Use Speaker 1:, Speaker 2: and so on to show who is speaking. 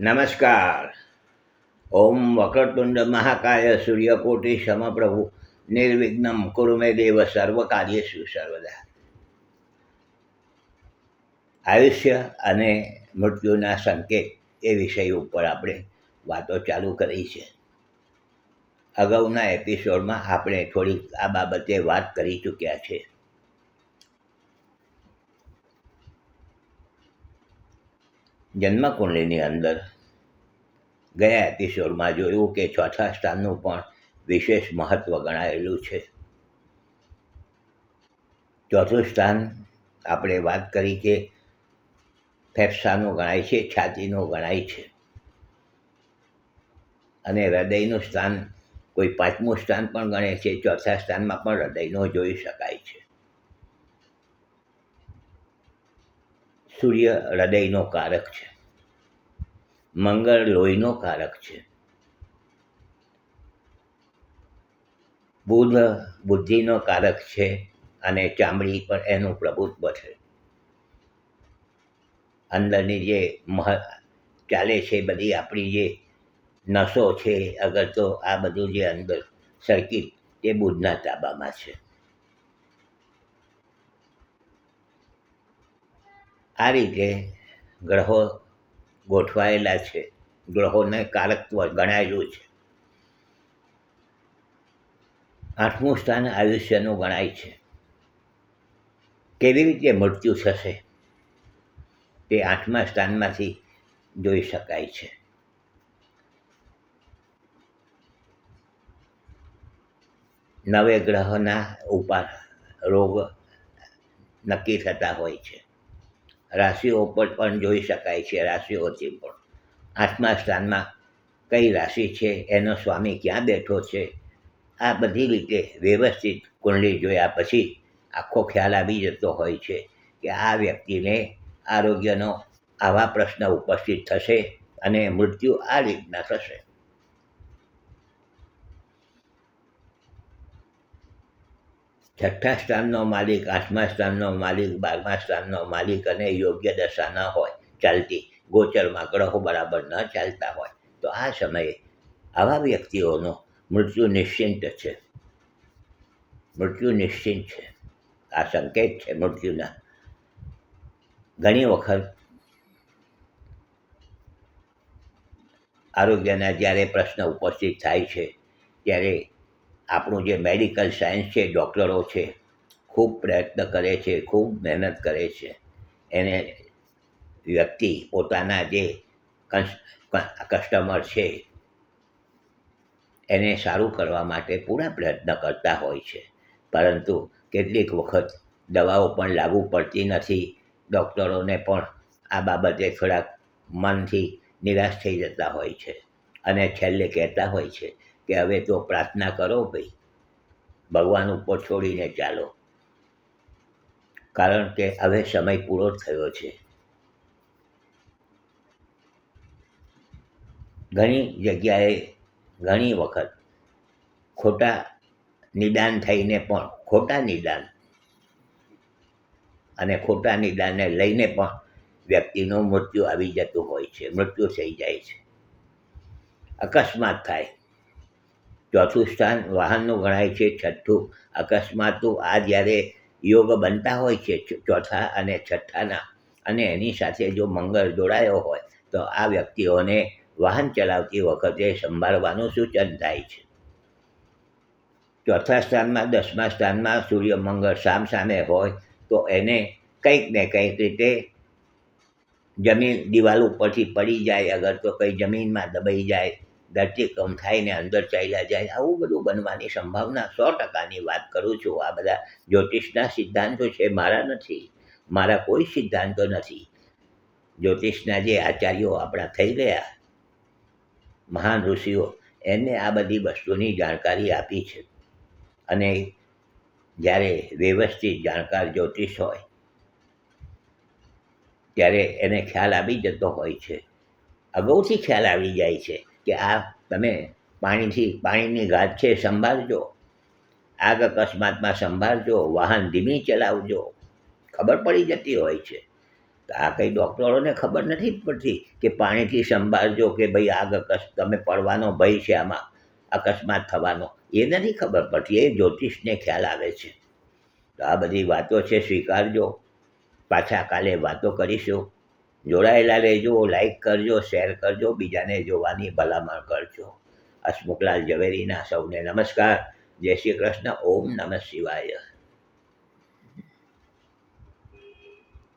Speaker 1: નમસ્કાર. ઓમ વક્રતુંડ મહાકાય સૂર્યકોટિ સમપ્રભુ નિર્વિઘ્નમ કુરુ મે દેવ સર્વકાર્યેષુ સર્વદા. આયુષ્ય અને મૃત્યુના સંકેત એ વિષય ઉપર આપણે વાતો ચાલુ કરી છે. અગાઉના એપિસોડમાં આપણે થોડીક આ બાબતે વાત કરી ચૂક્યા છે. જન્મકુંડલીની અંદર ગયા એપિસોડમાં જોયું કે ચોથા સ્થાનનું પણ વિશેષ મહત્ત્વ ગણાયેલું છે. ચોથું સ્થાન આપણે વાત કરી કે ફેફસાનું ગણાય છે, છાતીનું ગણાય છે, અને હૃદયનું સ્થાન કોઈ પાંચમું સ્થાન પણ ગણે છે. ચોથા સ્થાનમાં પણ હૃદયનો જોઈ શકાય છે. સૂર્ય હૃદયનો કારક છે, મંગળ લોહીનો કારક છે, બુધ બુદ્ધિનો કારક છે, અને ચામડી પર એનું પ્રભુત્વ છે. અંદરની જે ચાલે છે બધી આપણી જે નસો છે, અગર તો આ બધું જે અંદર સર્કિટ એ બુધના તાબામાં છે. આ રીતે ગ્રહો ગોઠવાયેલા છે, ગ્રહોને કારકત્વ ગણાયેલું છે. આઠમું સ્થાન આયુષ્યનું ગણાય છે. કેવી રીતે મૃત્યુ થશે તે આઠમા સ્થાનમાંથી જોઈ શકાય છે. નવે ગ્રહના ઉપર રોગ નક્કી થતા હોય છે. રાશિઓ પર પણ જોઈ શકાય છે. રાશિઓથી પણ આઠમા સ્થાનમાં કઈ રાશિ છે, એનો સ્વામી ક્યાં બેઠો છે, આ બધી રીતે વ્યવસ્થિત કુંડળી જોયા પછી આખો ખ્યાલ આવી જતો હોય છે કે આ વ્યક્તિને આરોગ્યનો આવા પ્રશ્ન ઉપસ્થિત થશે અને મૃત્યુ આ રીતના થશે. છઠ્ઠા સ્થાનનો માલિક, આઠમા સ્થાનનો માલિક, 12મા સ્થાનનો માલિક અને યોગ્ય દશા ન હોય ચાલતી, ગોચરમાં ગ્રહો બરાબર ન ચાલતા હોય તો આ સમયે આવા વ્યક્તિઓનો મૃત્યુ નિશ્ચિંત છે. મૃત્યુ નિશ્ચિંત છે, આ સંકેત છે મૃત્યુના. ઘણી વખત આરોગ્યના જ્યારે પ્રશ્ન ઉપસ્થિત થાય છે ત્યારે આપણું જે મેડિકલ સાયન્સ છે, ડૉક્ટરો છે, ખૂબ પ્રયત્ન કરે છે, ખૂબ મહેનત કરે છે. એને વ્યક્તિ પોતાના જે કસ્ટમર છે એને સારું કરવા માટે પૂરા પ્રયત્ન કરતા હોય છે, પરંતુ કેટલીક વખત દવાઓ પણ લાગુ પડતી નથી. ડૉક્ટરોને પણ આ બાબતે થોડાક મનથી નિરાશ થઈ જતા હોય છે અને છેલ્લે કહેતા હોય છે કે હવે તો પ્રાર્થના કરો ભાઈ, ભગવાન ઉપર છોડીને ચાલો, કારણ કે હવે સમય પૂરો થયો છે. ઘણી જગ્યાએ ઘણી વખત ખોટા નિદાન થઈને પણ ખોટા નિદાન અને ખોટા નિદાનને લઈને પણ વ્યક્તિનું મૃત્યુ આવી જતું હોય છે, મૃત્યુ થઈ જાય છે. અકસ્માત થાય. ચોથું સ્થાન વાહનનું ગણાય છે. છઠ્ઠું અકસ્માતો, આ જ્યારે યોગ બનતા હોય છે ચોથા અને છઠ્ઠાના, અને એની સાથે જો મંગળ જોડાયો હોય તો આ વ્યક્તિઓને વાહન ચલાવતી વખતે સંભાળવાનું સૂચન થાય છે. ચોથા સ્થાનમાં, 10મા સ્થાનમાં સૂર્ય મંગળ સામસામે હોય તો એને કંઈક ને કંઈક રીતે જમીન દિવાલ ઉપરથી પડી જાય, અગર તો કંઈ જમીનમાં દબાઈ જાય, ધરતીકંપ થાય ને અંદર ચાલ્યા જાય, આવું બધું બનવાની સંભાવના 100%ની વાત કરું છું. આ બધા જ્યોતિષના સિદ્ધાંતો છે, મારા નથી. મારા કોઈ સિદ્ધાંતો નથી. જ્યોતિષના જે આચાર્યો આપણા થઈ ગયા, મહાન ઋષિઓ, એમને આ બધી વસ્તુની જાણકારી આપી છે. અને જ્યારે વ્યવસ્થિત જાણકાર જ્યોતિષ હોય ત્યારે એને ખ્યાલ આવી જતો હોય છે, અગાઉથી ખ્યાલ આવી જાય છે કે આ તમે પાણીની ઘાટ છે, સંભાળજો, આગ અકસ્માતમાં સંભાળજો, વાહન ધીમી ચલાવજો, ખબર પડી જતી હોય છે. આ કંઈ ડૉક્ટરોને ખબર નથી પડતી કે પાણીથી સંભાળજો કે ભાઈ તમે પડવાનો ભય છે, આમાં અકસ્માત થવાનો એ નથી ખબર પડતી. એ જ્યોતિષને ખ્યાલ આવે છે. તો આ બધી વાતો છે, સ્વીકારજો. પાછા કાલે વાતો કરીશું. જોડાયેલા રહેજો, લાઈક કરજો, શેર કરજો, બીજાને જોવાની ભલામણ કરજો. હસમુખલાલ ઝવેરીના સૌને નમસ્કાર. જય શ્રી કૃષ્ણ. ઓમ નમઃ શિવાય.